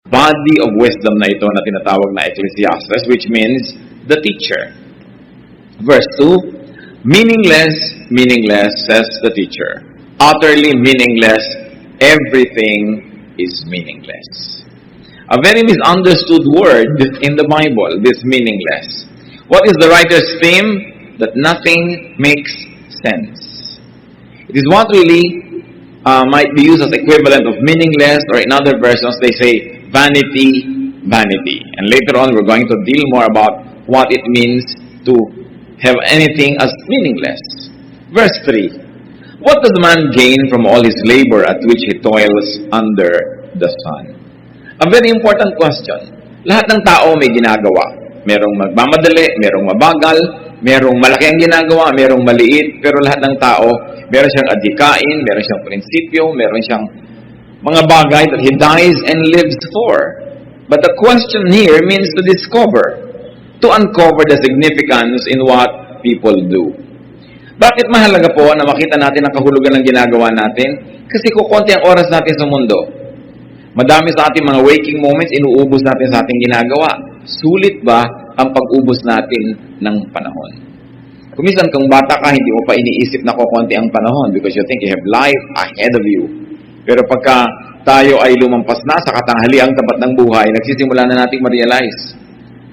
body of wisdom na ito na tinatawag na Ecclesiastes, which means the teacher. Verse 2, meaningless, meaningless, says the teacher. Utterly meaningless, everything is meaningless. A very misunderstood word in the Bible, this meaningless. What is the writer's theme? That nothing makes sense. It is what really might be used as equivalent of meaningless, or in other versions they say vanity, vanity. And later on we're going to deal more about what it means to have anything as meaningless. Verse 3, what does man gain from all his labor at which he toils under the sun? A very important question. Lahat ng tao may ginagawa. Merong magmamadali, merong mabagal, merong malaki ang ginagawa, merong maliit, pero lahat ng tao, meron siyang adhikain, meron siyang prinsipyo, meron siyang mga bagay that he dies and lives for. But the question here means to discover, to uncover the significance in what people do. Bakit mahalaga po na makita natin ang kahulugan ng ginagawa natin? Kasi kukunti ang oras natin sa mundo. Madami sa ating mga waking moments, inuubos natin sa ating ginagawa. Sulit ba ang pag-ubos natin ng panahon? Kung minsan kung bata ka, hindi mo pa iniisip na kukunti ang panahon because you think you have life ahead of you. Pero pagka tayo ay lumampas na sa katanghaliang tapat ng buhay, nagsisimula na nating ma-realize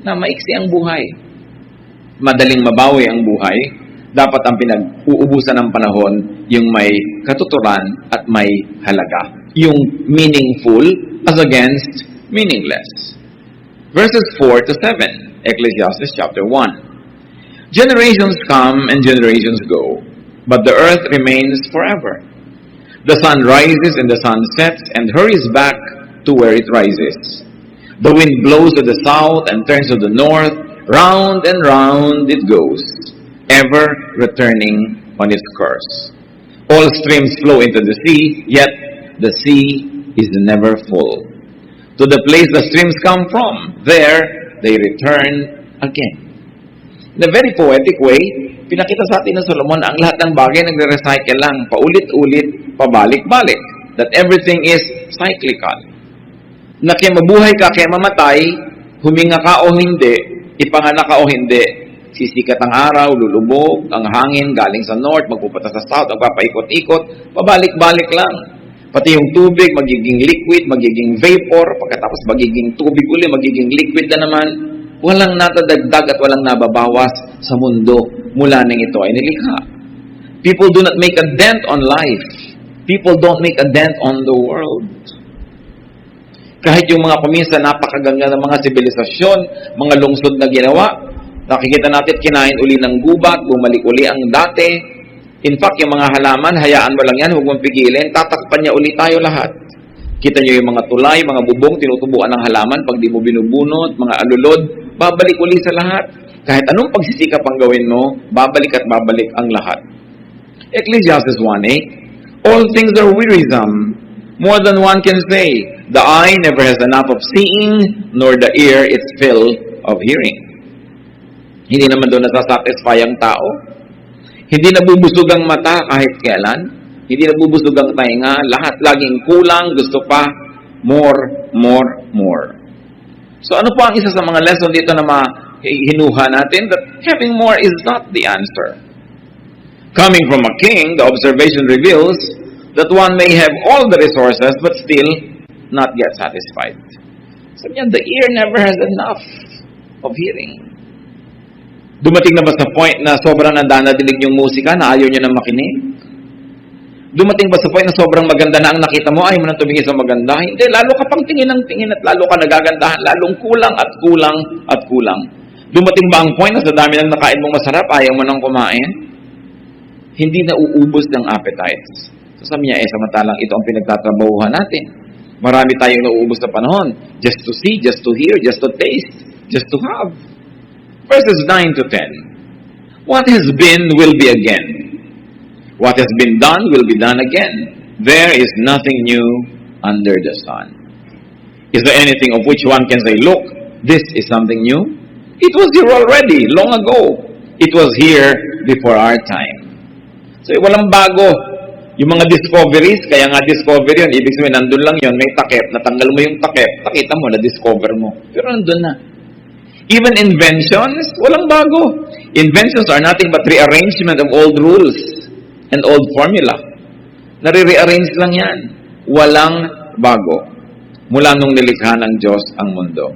na maiksi ang buhay. Madaling mabawi ang buhay. Dapat ang pinag-uubusan ng panahon yung may katuturan at may halaga. Yung meaningful as against meaningless. Verses 4 to 7, Ecclesiastes chapter 1. Generations come and generations go, but the earth remains forever. The sun rises and the sun sets and hurries back to where it rises. The wind blows to the south and turns to the north, round and round it goes, ever returning on its course. All streams flow into the sea, yet the sea is never full. To the place the streams come from, there they return again. In a very poetic way, pinakita sa atin ng Solomon ang lahat ng bagay nagre-recycle lang, paulit-ulit, pabalik-balik. That everything is cyclical. Na kaya mabuhay ka, kaya mamatay, huminga ka o hindi, ipanganak ka o hindi, sisikat ang araw, lulubog, ang hangin galing sa north, magpupunta sa south, magpapaikot-ikot, pabalik-balik lang. Pati yung tubig, magiging liquid, magiging vapor, pagkatapos magiging tubig uli, magiging liquid na naman. Walang natadagdag at walang nababawas sa mundo mula nang ito ay nilikha. People do not make a dent on life. People don't make a dent on the world. Kahit yung mga kuminsan napakaganda ng mga sibilisasyon, mga lungsod na ginawa, nakikita natin kinain uli ng gubat, bumalik uli ang dati. In fact, yung mga halaman, hayaan mo lang yan, huwag mong pigilin, tatakpan niya uli tayo lahat. Kita niyo yung mga tulay, mga bubong, tinutubuan ng halaman, pag di mo binubunot, mga alulod, babalik uli sa lahat. Kahit anong pagsisikap ang gawin mo, babalik at babalik ang lahat. Ecclesiastes 1:8, all things are wearisome, more than one can say. The eye never has enough of seeing, nor the ear its fill of hearing. Hindi naman doon nasasatisfy ang tao. Hindi nabubusog ang mata kahit kailan. Hindi nabubusog ang tainga. Lahat laging kulang, gusto pa, more, more, more. So ano po ang isa sa mga lesson dito na hinuha natin? That having more is not the answer. Coming from a king, the observation reveals that one may have all the resources but still not get satisfied. Sabi niya, the ear never has enough of hearing. Dumating na ba sa point na sobrang nandadilig yung musika na ayaw niya na makinig? Dumating ba sa point na sobrang maganda na ang nakita mo, ayaw mo na tumingin sa maganda? Hindi, lalo ka pang tingin ng tingin at lalo ka nagagandahan, lalong kulang at kulang at kulang. Dumating ba ang point na sa dami ng nakain mong masarap, ayaw mo nang kumain? Hindi na uubos ng appetites. So sabi niya, samantalang ito ang pinagtatrabahuhan natin. Marami tayong nauubos na panahon. Just to see, just to hear, just to taste, just to have. Verses 9 to 10. What has been will be again. What has been done will be done again. There is nothing new under the sun. Is there anything of which one can say, look, this is something new? It was here already, long ago. It was here before our time. So walang bago. Yung mga discoveries, kaya nga discovery yun, ibig sabihin, nandun lang yun, may takip, natanggal mo yung takip, nakita mo, na-discover mo. Pero nandun na. Even inventions, walang bago. Inventions are nothing but rearrangement of old rules and old formula. Nare-rearrange lang yan. Walang bago. Mula nung nilikha ng Diyos ang mundo.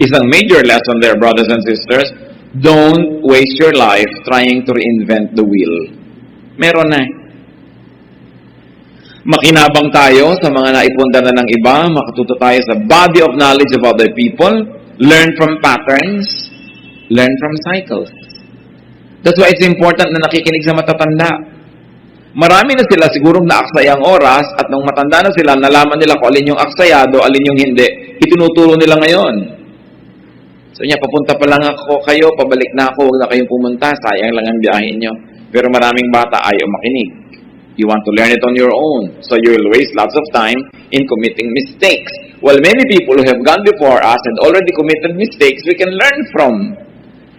Isang major lesson there, brothers and sisters, don't waste your life trying to reinvent the wheel. Meron na. Makinabang tayo sa mga naipunda na ng iba, makatuto tayo sa body of knowledge of other people, learn from patterns, learn from cycles. That's why it's important na nakikinig sa matatanda. Marami na sila sigurong naaksaya ang oras at nung matanda na sila, nalaman nila kung alin yung aksayado, alin yung hindi. Itinuturo nila ngayon. So niya, papunta pa lang ako kayo, pabalik na ako, huwag na kayong pumunta, sayang lang ang biyahe nyo. Pero maraming bata ayaw makinig. You want to learn it on your own. So you will waste lots of time in committing mistakes. While many people who have gone before us and already committed mistakes, we can learn from.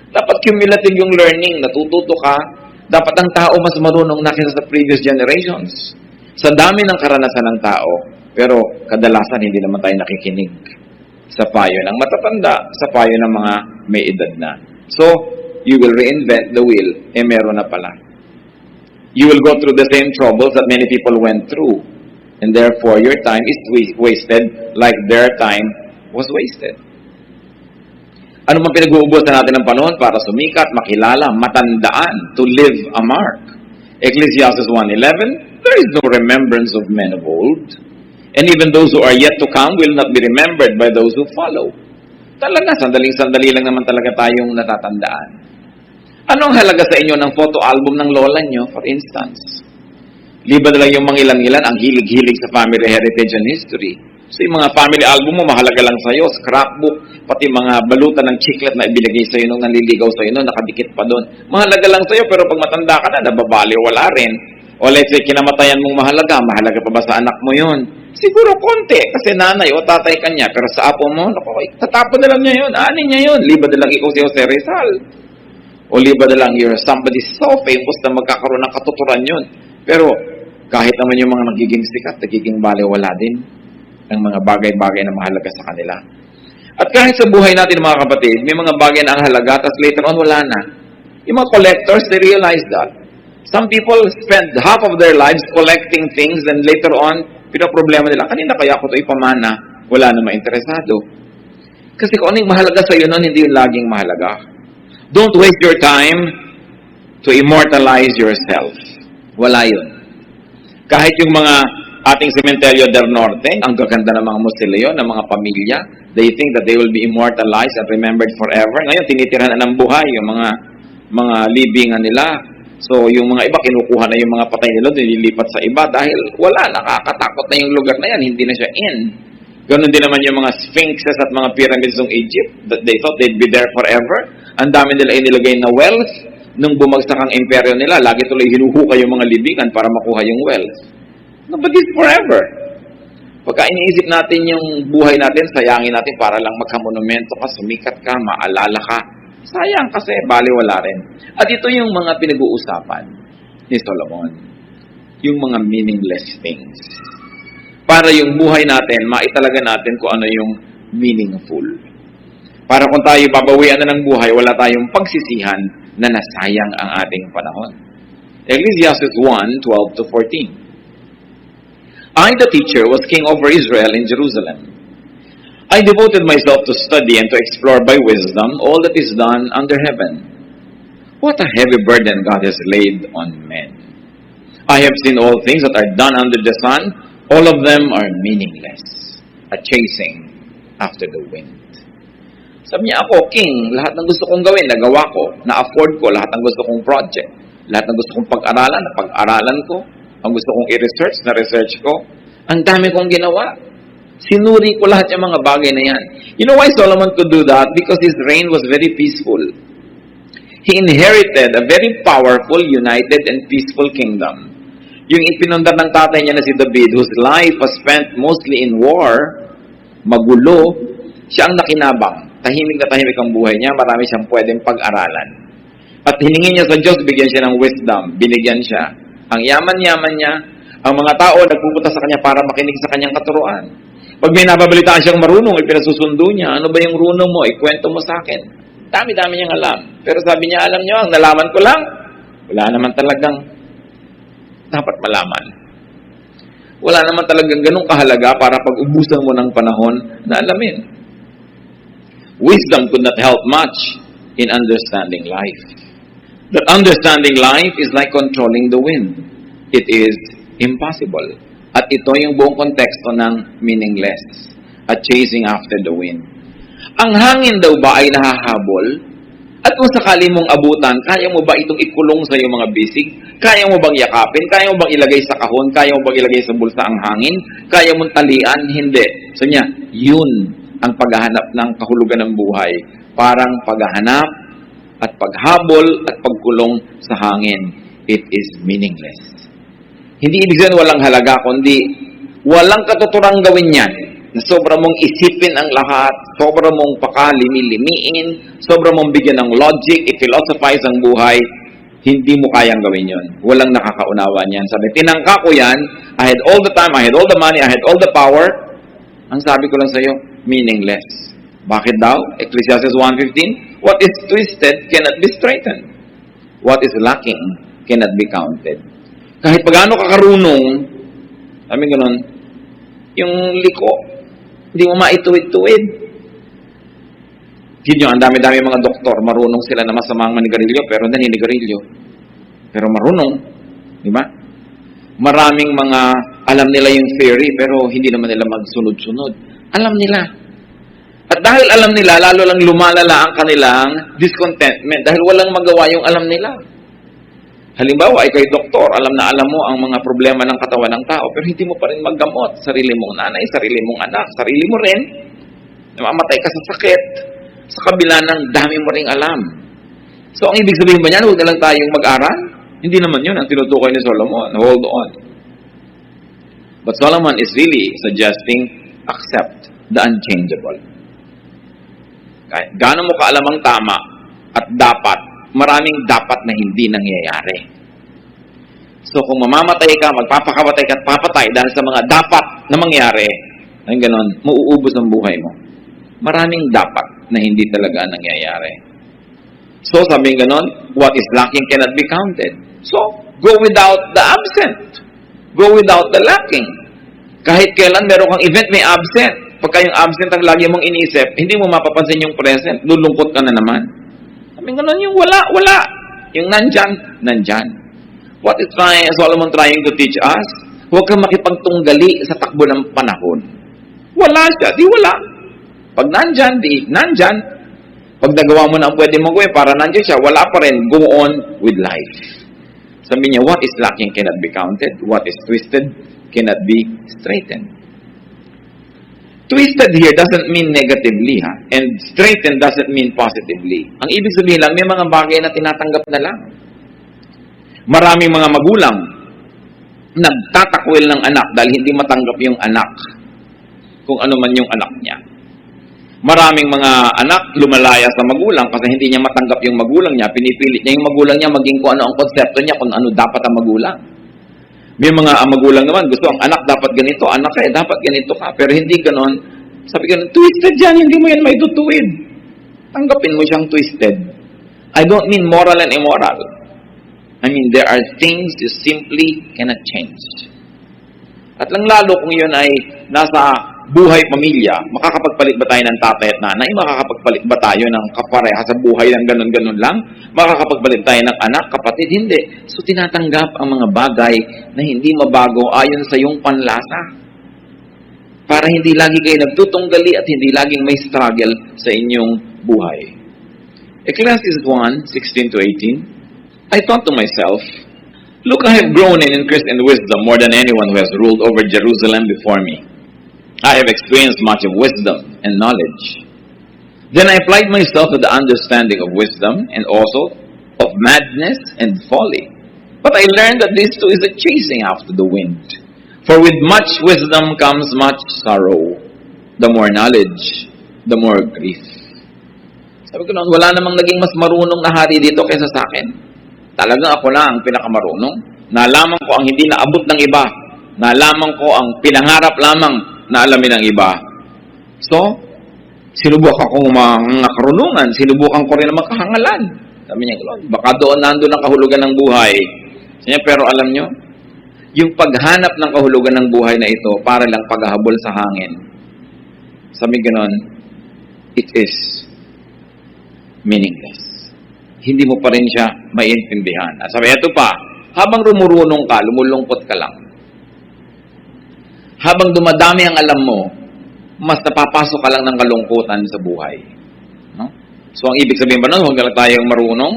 Dapat cumulative yung learning, natututo ka. Dapat ang tao mas marunong na kaysa sa previous generations. Sa dami ng karanasan ng tao, pero kadalasan hindi naman tayo nakikinig sa payo ng matatanda, sa payo ng mga may edad na. So, you will reinvent the wheel. Meron na pala. You will go through the same troubles that many people went through. And therefore, your time is wasted like their time was wasted. Ano man pinag-uubusan natin ng panahon para sumikat, makilala, matandaan, to leave a mark. Ecclesiastes 1:11, there is no remembrance of men of old. And even those who are yet to come will not be remembered by those who follow. Talaga, sandaling-sandali lang naman talaga tayong natatandaan. Anong halaga sa inyo ng photo album ng lola nyo, for instance? Liba na lang yung mga ilan-ilan ang hilig-hilig sa family heritage and history. So yung mga family album mo, mahalaga lang sa'yo, scrapbook, pati mga balutan ng chiclet na ibinigay sa'yo nung nanliligaw sa'yo nung nakadikit pa doon. Mahalaga lang sa'yo, pero pag matanda ka na, nababali, wala rin. O let's say, kinamatayan mong mahalaga pa ba sa anak mo yun? Siguro konti, kasi nanay o tatay ka niya, pero sa apo mo, tatapon na lang niya yun, anin niya yun, liba na lang ikaw si Jose Rizal. O liba na lang you're somebody so famous na magkakaroon ng katuturan yun. Pero kahit naman yung mga nagiging sikat, nagiging baliwala din ang mga bagay-bagay na mahalaga sa kanila. At kahit sa buhay natin mga kapatid, may mga bagay na ang halaga, tapos later on wala na. Yung mga collectors, they realize that. Some people spend half of their lives collecting things, and later on, pinaproblema nila, kanina kaya ako ito ipamana, wala na mainteresado. Kasi kung ano yung mahalaga sa iyo noon, hindi yung laging mahalaga. Don't waste your time to immortalize yourself. Wala yun. Kahit yung mga ating Cementerio del Norte, ang gaganda ng mga musilyo, ng mga pamilya, they think that they will be immortalized and remembered forever. Ngayon, tinitirhan na ng buhay yung mga libingan nila. So, yung mga iba, kinukuha na yung mga patay nila, nililipat sa iba dahil wala, nakakatakot na yung lugar na yan, hindi na siya in. Ganon din naman yung mga sphinxes at mga pyramids ng Egypt, that they thought they'd be there forever. Ang dami nila inilagay na wealth. Nung bumagsak ang imperyo nila, lagi tuloy hinuhukay yung mga libingan para makuha yung wealth. No, but it's forever. Pagka iniisip natin yung buhay natin, sayangin natin para lang magkamonumento ka, sumikat ka, maalala ka. Sayang kasi, baliwala rin. At ito yung mga pinag-uusapan ni Solomon. Yung mga meaningless things. Para yung buhay natin, maitalaga natin kung ano yung meaningful. Para kung tayo babawian na ng buhay, wala tayong pagsisihan na nasayang ang ating panahon. Ecclesiastes 1:12-14. I, the teacher, was king over Israel in Jerusalem. I devoted myself to study and to explore by wisdom all that is done under heaven. What a heavy burden God has laid on men. I have seen all things that are done under the sun. All of them are meaningless, a chasing after the wind. Sabi niya, ako, king, lahat ng gusto kong gawin, nagawa ko, na-afford ko, lahat ng gusto kong project, lahat ng gusto kong pag-aralan, napag-aralan ko, ang gusto kong i-research, na-research ko, ang dami kong ginawa. Sinuri ko lahat yung mga bagay na yan. You know why Solomon could do that? Because his reign was very peaceful. He inherited a very powerful, united, and peaceful kingdom. Yung ipinundar ng tatay niya na si David, whose life was spent mostly in war, magulo, siya ang nakinabang. Tahimik na tahimik ang buhay niya, marami siyang pwedeng pag-aralan. At hiningi niya sa Diyos, bigyan siya ng wisdom, binigyan siya. Ang yaman-yaman niya, Ang mga tao nagpupunta sa kanya para makinig sa kanyang katuruan. Pag may nababalitaan siyang marunong, ipinasusundo niya, ano ba yung runong mo? Ikwento mo sa akin. Dami-dami niyang alam. Pero sabi niya, alam niyo, ang nalaman ko lang, wala naman talagang dapat malaman. Wala naman talagang ganung kahalaga para pag-ubusan mo ng panahon na alamin. Wisdom could not help much in understanding life. That understanding life is like controlling the wind. It is impossible. At ito yung buong konteksto ng meaningless at chasing after the wind. Ang hangin daw ba ay nahahabol? At kung sakali mong abutan, kaya mo ba itong ikulong sa iyong mga bisig? Kaya mo bang yakapin? Kaya mo bang ilagay sa kahon? Kaya mo bang ilagay sa bulsa ang hangin? Kaya mong talian? Hindi. So niya, yun ang paghahanap ng kahulugan ng buhay. Parang paghahanap at paghabol at pagkulong sa hangin. It is meaningless. Hindi ibig sabihin walang halaga, kundi walang katuturang gawin yan. Na sobra mong isipin ang lahat, sobra mong pakalimi-limiin, sobra mong bigyan ng logic, i-philosophize ang buhay, hindi mo kayang gawin yon. Walang nakakaunawa niyan. Sabi, tinangka ko yan, I had all the time, I had all the money, I had all the power. Ang sabi ko lang sa iyo, meaningless. Bakit daw? Ecclesiastes 1:15, what is twisted cannot be straightened. What is lacking cannot be counted. Kahit pagano kakarunong, sabi ganun, yung liko, hindi mo maituwid-tuwid. Yun yung, ang dami-dami mga doktor, marunong sila na masamang manigarilyo, pero naninigarilyo. Pero marunong, di ba? Maraming mga, alam nila yung theory, pero hindi naman nila magsunod-sunod. Alam nila. At dahil alam nila, lalo lang lumalala ang kanilang discontentment, dahil walang magawa yung alam nila. Halimbawa, ikay doktor, alam na alam mo ang mga problema ng katawan ng tao, pero hindi mo pa rin maggamot. Sarili mong nanay, sarili mong anak, sarili mo rin. Namamatay ka sa sakit. Sa kabila ng dami mo ring alam. So, ang ibig sabihin ba niyan, huwag na lang tayong mag-aral? Hindi naman yun ang tinutukoy ni Solomon. Hold on. But Solomon is really suggesting accept the unchangeable. Kahit gaano mo kaalam ang tama at dapat, maraming dapat na hindi nangyayari. So, kung mamamatay ka, magpapakamatay ka at papatay dahil sa mga dapat na mangyari, ay ganon, mauubos ang buhay mo. Maraming dapat na hindi talaga nangyayari. So, sabi ganon, what is lacking cannot be counted. So, go without the absent. Go without the lacking. Kahit kailan meron kang event, may absent. Pagka yung absent ang lagi mong inisip, hindi mo mapapansin yung present. Lulungkot ka na naman. Sabi ganun, yung wala. Yung nandyan. What is Solomon trying to teach us? Huwag kang makipagtunggali sa takbo ng panahon. Wala siya, di wala. Pag nandyan, di nandyan. Pag nagawa mo na ang pwede mong gawin para nandyan siya, wala pa rin. Go on with life. Sabi niya, what is lacking cannot be counted. What is twisted cannot be straightened. Twisted here doesn't mean negatively, ha? And straightened doesn't mean positively. Ang ibig sabihin lang, may mga bagay na tinatanggap na lang. Maraming mga magulang nagtatakwil ng anak dahil hindi matanggap yung anak kung ano man yung anak niya. Maraming mga anak lumalaya sa magulang kasi hindi niya matanggap yung magulang niya. Pinipilit niya yung magulang niya maging kung ano ang konsepto niya, kung ano dapat ang magulang. May mga magulang naman, gusto ang anak dapat ganito, anak dapat ganito ka, pero hindi ganon. Sabi ganon, twisted yan, hindi mo yan may tutuwid. Tanggapin mo siyang twisted. I don't mean moral and immoral. I mean, there are things you simply cannot change. At lang lalo kung yun ay nasa buhay pamilya, makakapagpalit ba tayo ng tatay at nanay? Makakapagpalit ba tayo ng kapareha sa buhay ng ganon-ganon lang? Makakapagpalit tayo ng anak, kapatid? Hindi. So, tinatanggap ang mga bagay na hindi mabago ayon sa iyong panlasa. Para hindi lagi kayo nagtutunggali at hindi laging may struggle sa inyong buhay. Ecclesiastes 1:16-18, I thought to myself, look, I have grown in increase in wisdom more than anyone who has ruled over Jerusalem before me. I have experienced much of wisdom and knowledge. Then I applied myself to the understanding of wisdom and also of madness and folly. But I learned that this too is a chasing after the wind. For with much wisdom comes much sorrow. The more knowledge, the more grief. Sabi ko noon, wala namang naging mas marunong na hari dito kaysa sa akin. Talagang ako na ang pinakamarunong. Nalaman ko ang hindi naabot ng iba. Nalaman ko ang pinangarap lamang na alamin ng iba. So, sinubukan ko mga karunungan, sinubukan ko rin ang makahangalan. Sabi niya, baka doon nandun ang kahulugan ng buhay. Sabi niya, pero alam nyo, yung paghanap ng kahulugan ng buhay na ito, para lang paghahabol sa hangin. Sabi ganon, it is meaningless. Hindi mo pa rin siya maintindihan. Sabi, ito pa, habang rumurunong ka, lumulungkot ka lang. Habang dumadami ang alam mo, mas napapasok ka lang ng kalungkutan sa buhay. No? So, ang ibig sabihin ba nun, huwag lang tayong marunong,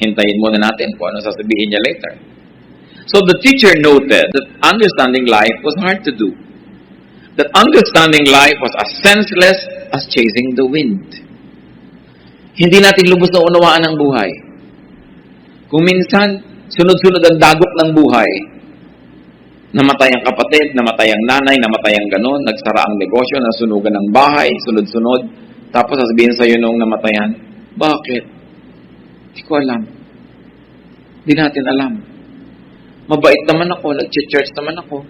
hintayin muna natin kung ano sasabihin niya later. So, the teacher noted that understanding life was hard to do. That understanding life was as senseless as chasing the wind. Hindi natin lubos na unawaan ang buhay. Kung minsan, sunod-sunod ang dagok ng buhay, namatay ang kapatid, namatay ang nanay, namatay ang ganon, nagsara ang negosyo, nasunugan ng bahay, sunod-sunod. Tapos sasabihin sa'yo nung namatayan, bakit? Hindi ko alam. Hindi natin alam. Mabait naman ako, nag-church naman ako.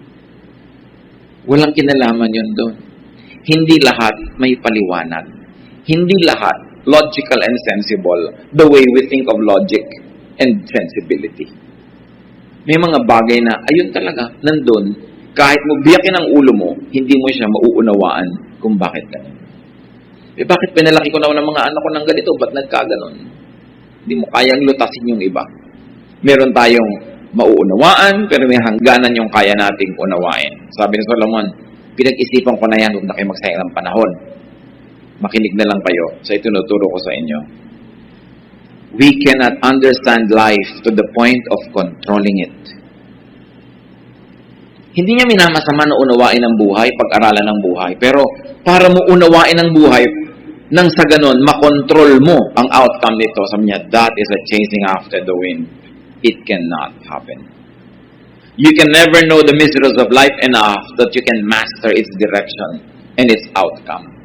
Walang kinalaman yun doon. Hindi lahat may paliwanag. Hindi lahat logical and sensible the way we think of logic and sensibility. May mga bagay na, ayun talaga, nandun, kahit mo biyakin ang ulo mo, hindi mo siya mauunawaan kung bakit ganun. Bakit pinalaki ko na ng mga anak ko ng ganito? Ba't nagkaganon? Hindi mo kayang lutasin yung iba. Meron tayong mauunawaan, pero may hangganan yung kaya nating unawain. Sabi ni Solomon, pinag-isipan ko na yan, huwag na kayo magsayang ng panahon. Makinig na lang kayo sa itinuturo ko sa inyo. We cannot understand life to the point of controlling it. Hindi niya minamasama na unawain ang buhay, pag-aralan ng buhay. Pero para mo unawain ang buhay, nang sa ganon, makontrol mo ang outcome nito. Sabi niya, that is a chasing after the wind. It cannot happen. You can never know the mysteries of life enough that you can master its direction and its outcome.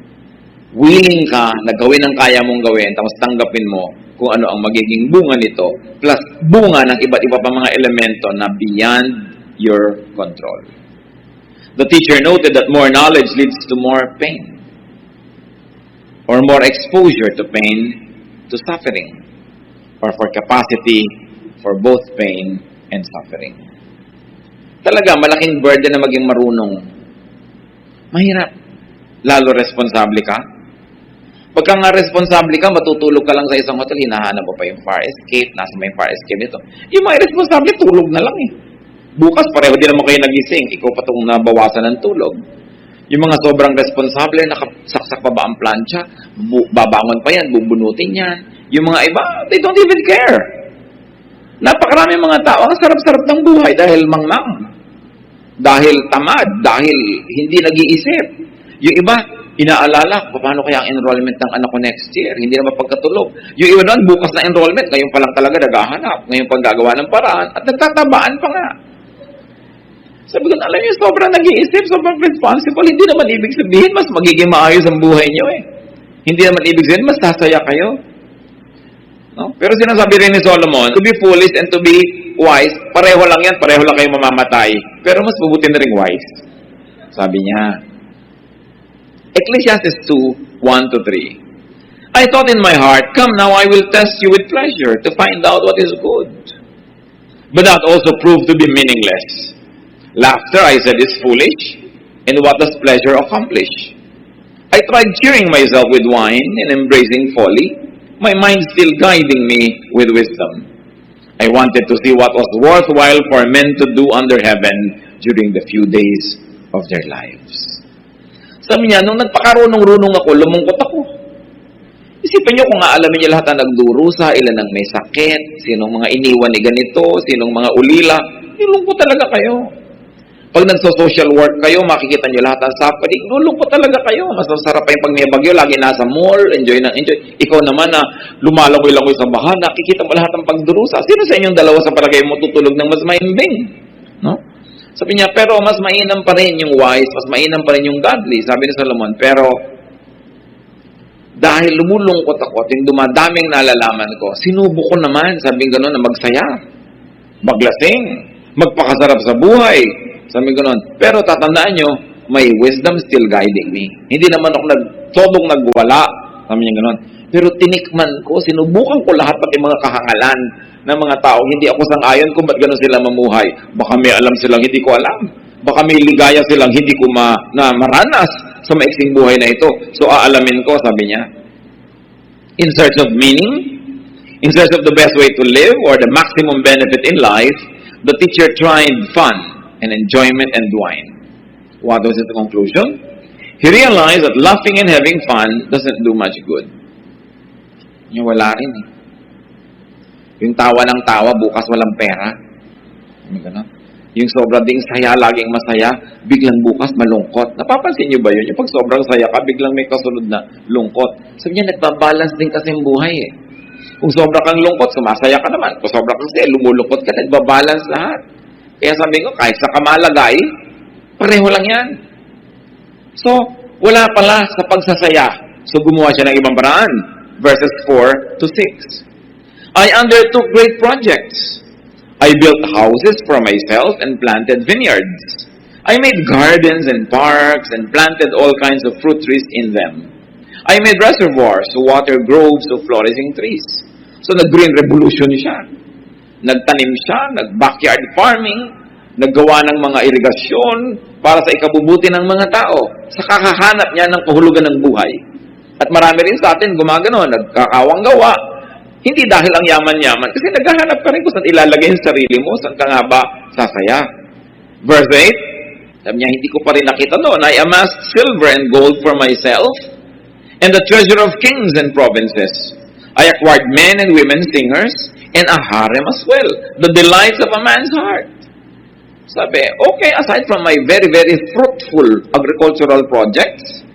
Willing ka na gawin ang kaya mong gawin, tapos tanggapin mo kung ano ang magiging bunga nito, plus bunga ng iba't iba pa mga elemento na beyond your control. The teacher noted that more knowledge leads to more pain, or more exposure to pain, to suffering, or for capacity for both pain and suffering. Talaga, malaking burden na maging marunong. Mahirap. Lalo responsable ka. Pagka nga responsable ka, matutulog ka lang sa isang hotel, hinahanap mo pa yung fire escape, nasa may fire escape nito. Yung mga irresponsable, tulog na lang eh. Bukas, pareho din naman kayo nagising, ikaw pa itong nabawasan ng tulog. Yung mga sobrang responsable, nakasaksak pa ba ang plancha, babangon pa yan, bubunutin yan. Yung mga iba, they don't even care. Napakarami mga tao, ang sarap-sarap ng buhay dahil mangmang. Dahil tamad, dahil hindi nag-iisip. Yung iba, inaalala, paano kaya ang enrollment ng anak ko next year? Hindi na mapagkatulog. Yung iba doon, bukas na enrollment, ngayon pa lang talaga naghahanap, ngayon pa gagawa ng paraan, at nagtatabaan pa nga. Sabi ko, alam niyo, sobrang nag-iisip, sobrang responsible, hindi naman ibig sabihin, mas magiging maayos ang buhay niyo eh. Hindi naman ibig sabihin, mas sasaya kayo. No? Pero sinasabi rin ni Solomon, to be foolish and to be wise, pareho lang yan, pareho lang kayo mamamatay. Pero mas mabuti na rin wise. Sabi niya, Ecclesiastes 2, 1-3. I thought in my heart, come now, I will test you with pleasure to find out what is good. But that also proved to be meaningless. Laughter, I said, is foolish, and what does pleasure accomplish? I tried cheering myself with wine and embracing folly, my mind still guiding me with wisdom. I wanted to see what was worthwhile for men to do under heaven during the few days of their lives. Sabi niya, nung nagpakarunong-runong ako, lumungkot ako. Isipin niyo kung aalamin niyo lahat ang nagdurusa, ilan ang may sakit, sinong mga iniwan ni ganito, sinong mga ulila, nilungkot talaga kayo. Pag nagso-social work kayo, makikita niyo lahat ang suffering, lulungkot talaga kayo. Mas masarap pa yung pag may bagyo, lagi nasa mall, enjoy na enjoy. Ikaw naman na lumalangoy-langoy sa baha, nakikita mo lahat ng pagdurusa. Sino sa inyong dalawa sa palagay mo tutulog ng mas maimbing? No? Sabi niya, pero mas mainam pa rin yung wise, mas mainam pa rin yung godly. Sabi ni Solomon, pero dahil lumulungkot ako at yung dumadaming nalalaman ko, sinubo ko naman, sabi gano'n, na magsaya, maglasing, magpakasarap sa buhay, Sabi ko noon. Pero tatandaan nyo, may wisdom still guiding me. Hindi naman ako todong nagwala. Sabi niya gano'n. Pero tinikman ko, sinubukan ko lahat pati mga kahangalan ng mga tao. Hindi ako sang-ayon kung ba't gano'n sila mamuhay. Baka may alam silang hindi ko alam. Baka may ligaya silang hindi ko maranas sa maiksing buhay na ito. So aalamin ko, sabi niya. In search of meaning, in search of the best way to live or the maximum benefit in life, the teacher tried fun and enjoyment and wine. What was his conclusion? He realized that laughing and having fun doesn't do much good. Yung wala rin eh. Yung tawa ng tawa, bukas walang pera. Yung sobra ding saya, laging masaya, biglang bukas malungkot. Napapansin nyo ba yun? Yung pag sobrang saya ka, biglang may kasunod na lungkot. Sabi niya, nagbabalance din kasi yung buhay eh. Kung sobra kang lungkot, sumasaya ka naman. Kung sobra kang saya, lumulungkot ka, nagbabalance lahat. Kaya sabi ko, kahit sa kamalagay, pareho lang yan. So, wala pala sa pagsasaya. So, gumawa siya ng ibang paraan. Verses 4 to 6. I undertook great projects. I built houses for myself and planted vineyards. I made gardens and parks and planted all kinds of fruit trees in them. I made reservoirs to water groves of flourishing trees. So, nag-green revolution siya. Nagtanim siya, nag-backyard farming, naggawa ng mga irigasyon para sa ikabubuti ng mga tao. Sa kakahanap niya ng kahulugan ng buhay. At marami rin sa atin gumagano, nagkakawang gawa. Hindi dahil ang yaman-yaman. Kasi naghahanap ka rin kung saan ilalagay yung sarili mo. Saan ka nga ba sasaya? Verse 8, sabi niya, hindi ko pa rin nakita noon. I amassed silver and gold for myself and the treasure of kings and provinces. I acquired men and women singers and a harem as well. The delights of a man's heart. Sabi, okay, aside from my very, very fruitful agricultural projects,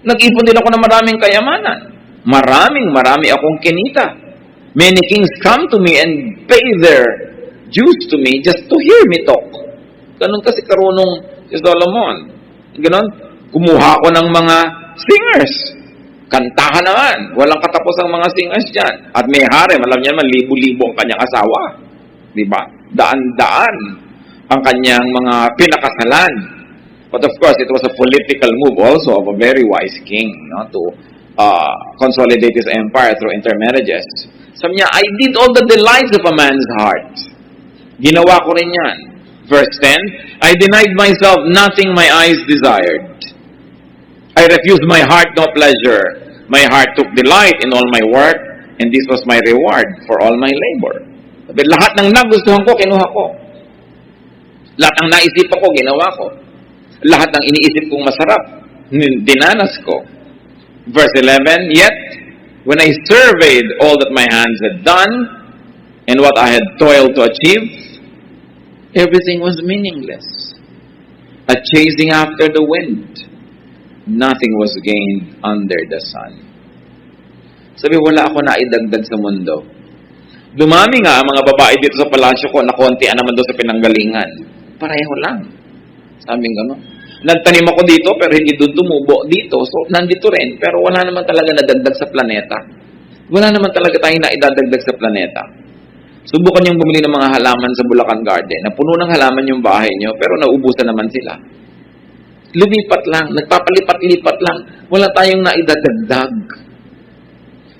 nag-ipon din ako ng maraming kayamanan. Marami akong kinita. Many kings come to me and pay their dues to me just to hear me talk. Ganun kasi karunong si Solomon. Ganun, kumuha ko ng mga singers. Kantahan naman. Walang katapos ang mga singers dyan. At may harem, alam niya naman, libo-libo ang kanyang asawa. Diba? Daan-daan ang kanyang mga pinakasalan. But of course, it was a political move also of a very wise king, to consolidate his empire through intermarriages. Sabi niya, I did all the delights of a man's heart. Ginawa ko rin yan. Verse 10, I denied myself nothing my eyes desired. I refused my heart no pleasure. My heart took delight in all my work, and this was my reward for all my labor. Sabi, lahat ng nagustuhan ko, kinuha ko. Lahat ng naisipan ko, ginawa ko. Lahat ng iniisip kong masarap, dinanas ko. Verse 11, yet, when I surveyed all that my hands had done, and what I had toiled to achieve, everything was meaningless. A chasing after the wind. Nothing was gained under the sun. Sabi, wala ako naidagdag sa mundo. Dumami nga ang mga babae dito sa palasyo ko na konti naman doon sa pinanggalingan. Pareho lang. Sabi gano'n. Nagtanim ako dito pero hindi doon tumubo dito. So, nandito rin. Pero wala naman talaga nadagdag sa planeta. Wala naman talaga tayong naidadagdag sa planeta. Subukan niyong bumili ng mga halaman sa Bulacan Garden. Na puno ng halaman yung bahay niyo pero naubusan naman sila. Lumipat lang. Nagpapalipat-lipat lang. Wala tayong naidadagdag.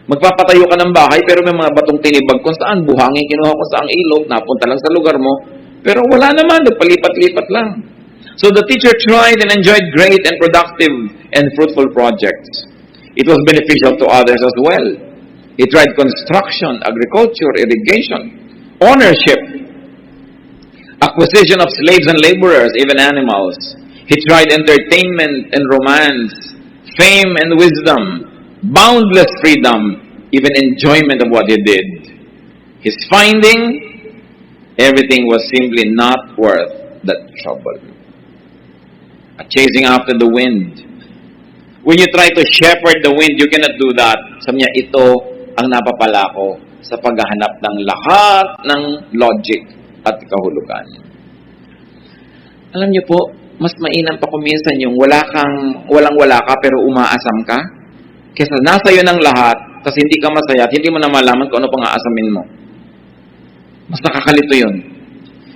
Magpapatayo ka ng bahay pero may mga batong tinibag kung saan. Buhangin kinuha ko sa ang ilog. Napunta lang sa lugar mo. Pero wala naman. Nagpalipat-lipat lang. So the teacher tried and enjoyed great and productive and fruitful projects. It was beneficial to others as well. He tried construction, agriculture, irrigation, ownership, acquisition of slaves and laborers, even animals. He tried entertainment and romance, fame and wisdom, boundless freedom, even enjoyment of what he did. His finding, everything was simply not worth the trouble. Chasing after the wind. When you try to shepherd the wind, you cannot do that. Sabi niya, ito ang napapala ko sa paghahanap ng lahat ng logic at kahulugan. Alam niyo po, mas mainam pa kuminsan yung walang-wala ka pero umaasam ka. Kesa nasa iyo ng lahat, kasi hindi ka masaya at hindi mo na malaman kung ano pang aasamin mo. Mas nakakalito yun.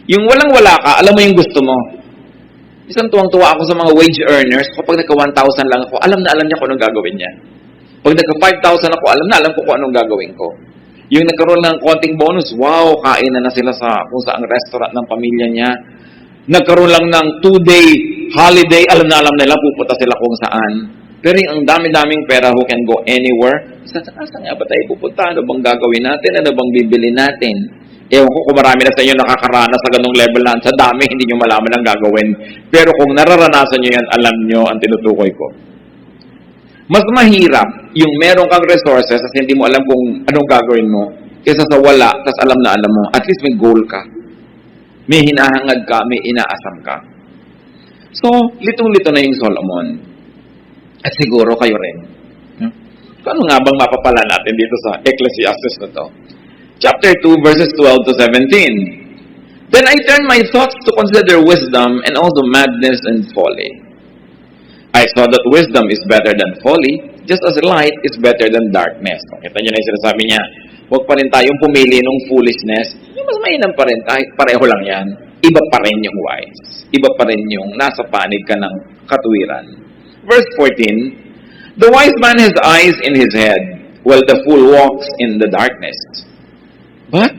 Yung walang-wala ka, alam mo yung gusto mo. Isang tuwang-tuwa ako sa mga wage earners. Kapag nagka-1,000 lang ako, alam na alam niya kung anong gagawin niya. Pag nagka-5,000 ako, alam na alam ko kung anong gagawin ko. Yung nagkaroon ng konting bonus, wow, kain na sila sa kung saang restaurant ng pamilya niya. Nagkaroon lang ng 2-day holiday, alam na alam nila, pupunta sila kung saan. Pero yung ang dami-daming pera who can go anywhere, saan nga ba tayo pupunta? Ano bang gagawin natin? Ano bang bibili natin? Ewan ko kung marami na sa inyo nakakaranas sa ganung level na sa dami, hindi nyo malaman ang gagawin. Pero kung nararanasan nyo yan, alam nyo ang tinutukoy ko. Mas mahirap yung meron kang resources at hindi mo alam kung anong gagawin mo kaysa sa wala, tas alam na alam mo. At least may goal ka. May hinahangad ka, may inaasam ka. So, litong-lito na yung Solomon. At siguro kayo rin. Ano nga bang mapapala natin dito sa Ecclesiastes na to? Chapter 2, verses 12 to 17. Then I turned my thoughts to consider wisdom and also madness and folly. I saw that wisdom is better than folly, just as light is better than darkness. Kita niyo na yung sinasabi niya, huwag pa rin tayong pumili ng foolishness. Yung mas mainam pa rin, kahit pareho lang yan. Iba pa rin yung wise. Iba pa rin yung nasa panig ka ng katuwiran. Verse 14, the wise man has eyes in his head, while the fool walks in the darkness. But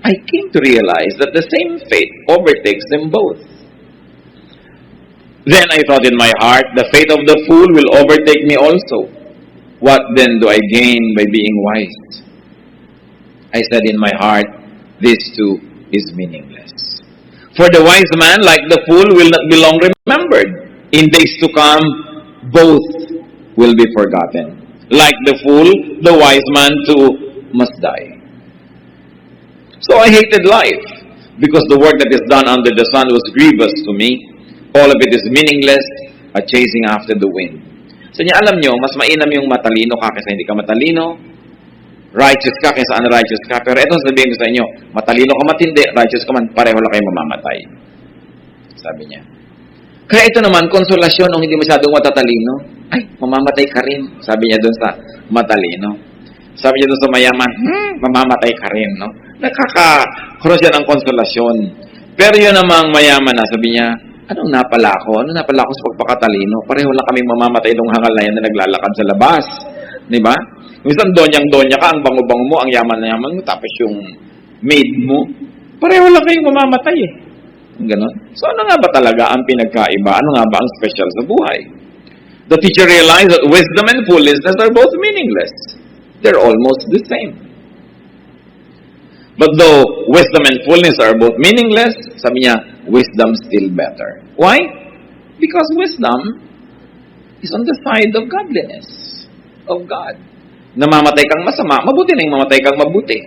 I came to realize that the same fate overtakes them both. Then I thought in my heart, the fate of the fool will overtake me also. What then do I gain by being wise? I said in my heart, this too is meaningless. For the wise man, like the fool, will not be long remembered. In days to come, both will be forgotten. Like the fool, the wise man too must die. So I hated life, because the work that is done under the sun was grievous to me. All of it is meaningless, a chasing after the wind. So niya, alam nyo, mas mainam yung matalino ka kaysa hindi ka matalino. Righteous ka kaysa unrighteous ka. Pero ito sabihin ko sa inyo, matalino ka matindi, righteous ka man, pareho lang kayo mamamatay. Sabi niya. Kaya ito naman, konsolasyon nung hindi masyadong matatalino. Ay, mamamatay ka rin. Sabi niya dun sa matalino. Sabi niya dun sa mayaman, mamamatay ka rin. No? Nakakaroon siya ng konsolasyon. Pero yun namang mayaman na, sabi niya, anong napala ko? Ano napala ko sa pagpakatalino? Pareho lang kaming mamamatay nung hangal na yan na naglalakad sa labas. Di ba? Minsan donyang-donya ka, ang bango-bango mo, ang yaman na yaman mo, tapos yung maid mo, pareho lang kayong mamamatay eh. Ganon. So ano nga ba talaga ang pinagkaiba? Ano nga ba ang special sa buhay? The teacher realized that wisdom and foolishness are both meaningless. They're almost the same. But though wisdom and foolishness are both meaningless, sabi niya, wisdom still better. Why? Because wisdom is on the side of godliness, of God. Namamatay kang masama, mabuti na yung mamatay kang mabuti.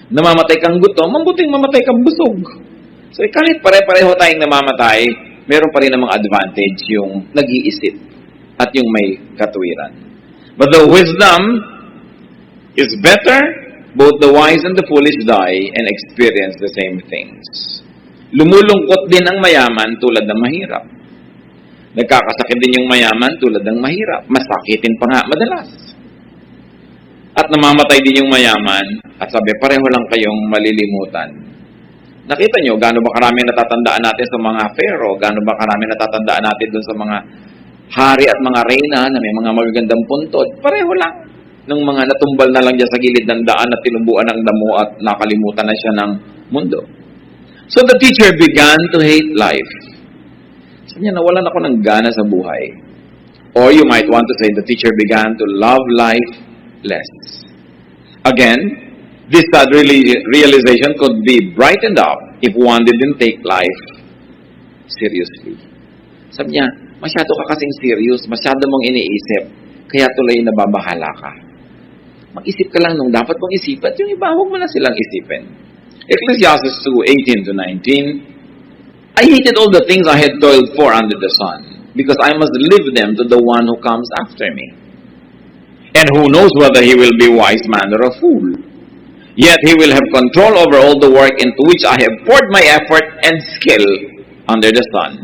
Namamatay kang gutom, mabuting mamatay kang busog. So kahit pare-pareho tayong namamatay, meron pa rin namang advantage yung nag-iisip at yung may katuwiran. But the wisdom is better. Both the wise and the foolish die and experience the same things. Lumulungkot din ang mayaman tulad ng mahirap. Nagkakasakit din yung mayaman tulad ng mahirap. Masakitin pa nga madalas. At namamatay din yung mayaman at sabi, pareho lang kayong malilimutan. Nakita nyo, gaano ba karami natatandaan natin sa mga pharaoh? Gaano ba karami natatandaan natin dun sa mga hari at mga reyna na may mga magagandang puntod? Pareho lang. Ng mga natumbal na lang dyan sa gilid ng daan at tinubuan ng damo at nakalimutan na siya ng mundo. So the teacher began to hate life. Sabi niya, nawalan ako ng gana sa buhay. Or you might want to say, the teacher began to love life less. Again, this sad realization could be brightened up if one didn't take life seriously. Sabi niya, masyado ka kasing serious, masyado mong iniisip, kaya tuloy nababahala ka. Mag-isip ka lang nung dapat mong isipan, yung iba, huwag mo na silang isipin. Ecclesiastes 2:18 to 19, I hated all the things I had toiled for under the sun, because I must leave them to the one who comes after me. And who knows whether he will be a wise man or a fool. Yet he will have control over all the work into which I have poured my effort and skill under the sun.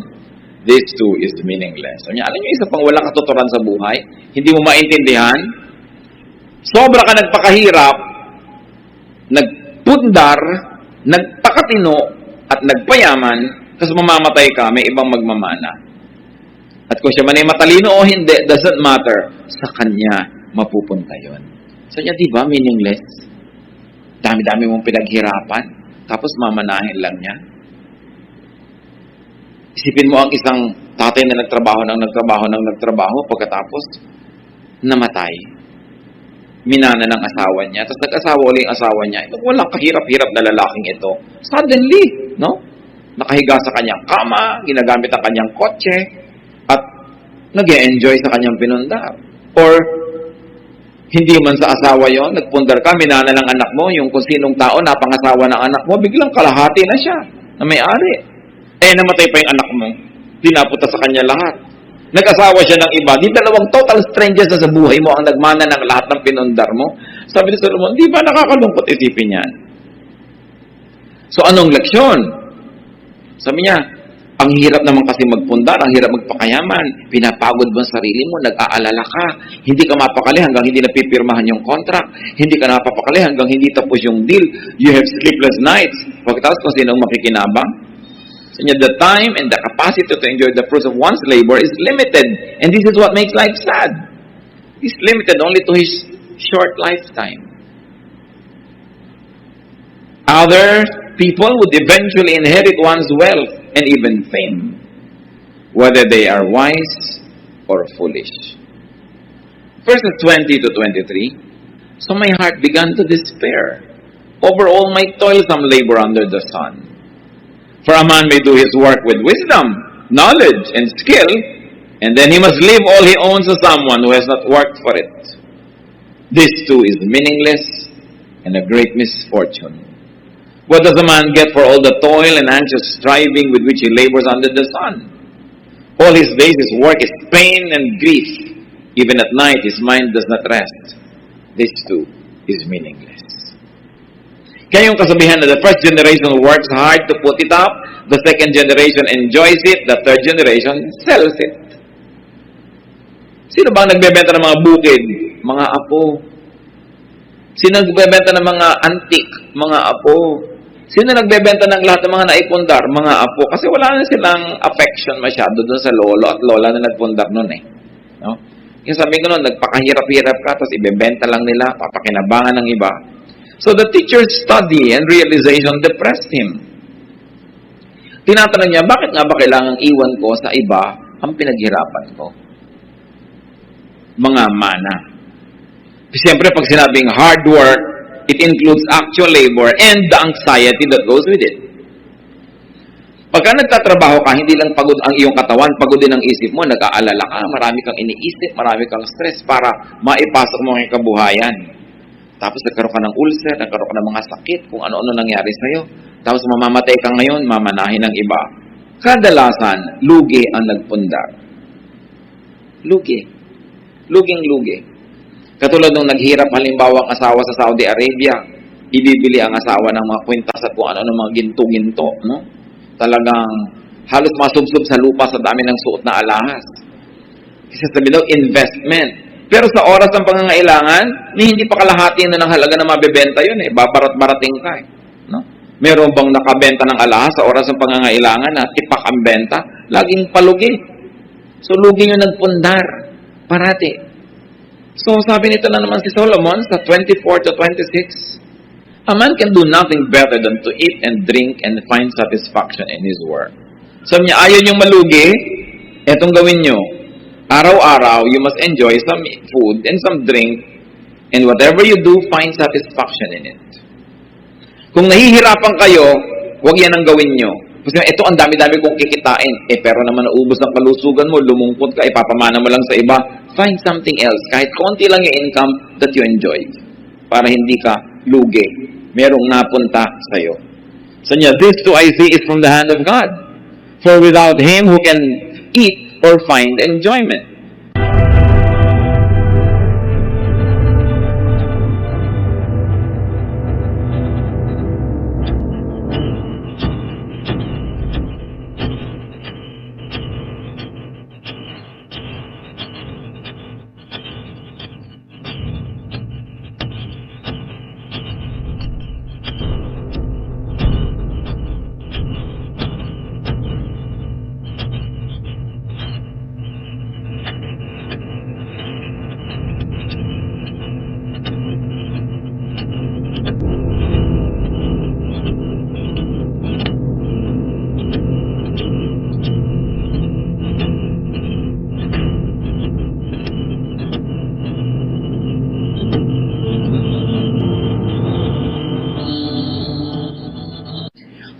This too is meaningless. So, alam niyo, isa pang walang katuturan sa buhay, hindi mo maintindihan, sobra ka nagpakahirap, nagpundar, nagpakatino, at nagpayaman, tapos mamamatay ka, may ibang magmamana. At kung siya man ay matalino o hindi, doesn't matter. Sa kanya mapupunta yon. So niya, di ba, meaningless? Dami-dami mong pinaghirapan, tapos mamanahin lang niya. Isipin mo ang isang tatay na nagtrabaho, pagkatapos namatay. Minana ng asawa niya, tapos nag-asawa ulit ang asawa niya. Walang kahirap-hirap na lalaking ito. Suddenly, no? Nakahiga sa kanyang kama, ginagamit ang kanyang kotse, at nag-e-enjoy sa kanyang pinundar. Or, hindi man sa asawa yon, nagpundar ka, minana ng anak mo, yung kung sinong tao, napangasawa ng anak mo, biglang kalahati na siya, na may-ari. Namatay pa yung anak mo. Dinapunta sa kanya lahat. Nag-asawa siya ng iba. Di dalawang total strangers na sa buhay mo ang nagmana ng lahat ng pinundar mo. Sabi ni Solomon, di ba nakakalungkot isipin yan? So, anong leksyon? Sabi niya, ang hirap naman kasi magpundar, ang hirap magpakayaman. Pinapagod mo ang sarili mo, nag-aalala ka. Hindi ka mapakali hanggang hindi napipirmahan yung contract. Hindi ka napapakali hanggang hindi tapos yung deal. You have sleepless nights. Pagkatapos kung sinong makikinabang. So, the time and the capacity to enjoy the fruits of one's labor is limited. And this is what makes life sad. He's limited only to his short lifetime. Other people would eventually inherit one's wealth and even fame, whether they are wise or foolish. Verses 20 to 23, so my heart began to despair over all my toilsome labor under the sun. For a man may do his work with wisdom, knowledge, and skill, and then he must leave all he owns to someone who has not worked for it. This too is meaningless and a great misfortune. What does a man get for all the toil and anxious striving with which he labors under the sun? All his days his work is pain and grief. Even at night his mind does not rest. This too is meaningless. Kaya yung kasabihan na the first generation works hard to put it up, the second generation enjoys it, the third generation sells it. Sino ba nagbebenta ng mga bukid? Mga apo. Sino nagbebenta ng mga antik? Mga apo. Sino nagbebenta ng lahat ng mga naipundar? Mga apo. Kasi wala na silang affection masyado doon sa lolo at lola na nagpundar noon eh. No? Yung sabi ko noon, nagpakahirap-hirap ka, tapos ibebenta lang nila, papakinabangan ng iba. So the teacher's study and realization depressed him. Tinatanong niya, bakit nga ba kailangang iwan ko sa iba ang pinaghirapan ko? Mga mana. Siyempre, pag sinabing hard work, it includes actual labor and the anxiety that goes with it. Pagka nagtatrabaho ka, hindi lang pagod ang iyong katawan, pagod din ang isip mo, nag-aalala ka, marami kang iniisip, marami kang stress para maipasok mo ang kabuhayan. Tapos nagkaroon ka ng ulcer, nagkaroon ka ng mga sakit, kung ano-ano nangyari sa'yo. Tapos mamamatay ka ngayon, mamanahin ng iba. Kadalasan, lugi ang nagpundar. Lugi. Luging-lugi. Katulad nung naghirap halimbawa ang asawa sa Saudi Arabia, ibibili ang asawa ng mga kwintas at kung ano-ano mga ginto-ginto. No? Talagang halos masubsob sa lupa sa dami ng suot na alahas. Kasi sabi daw, investment. Pero sa oras ng pangangailangan, hindi pa kalahati na ng halaga na mabebenta yun eh. Babarat-barating ka eh. No? Meron bang nakabenta ng alahas sa oras ng pangangailangan na tipak ang benta? Laging palugi. So, lugi yung nagpundar. Parati. So, sabi nito na naman si Solomon sa 24 to 26, a man can do nothing better than to eat and drink and find satisfaction in his work. Sabi niya, ayaw niyong malugi, etong gawin niyo. Araw-araw, you must enjoy some food and some drink, and whatever you do, find satisfaction in it. Kung nahihirapan kayo, huwag yan ang gawin nyo. Kasi ito, ang dami-dami kong kikitain. Pero naman naubos ang kalusugan mo, lumungkot ka, ipapamana mo lang sa iba. Find something else. Kahit konti lang yung income that you enjoy. Para hindi ka lugi. Merong napunta sa'yo. So niya, this too I see is from the hand of God. For without Him, who can eat or find enjoyment.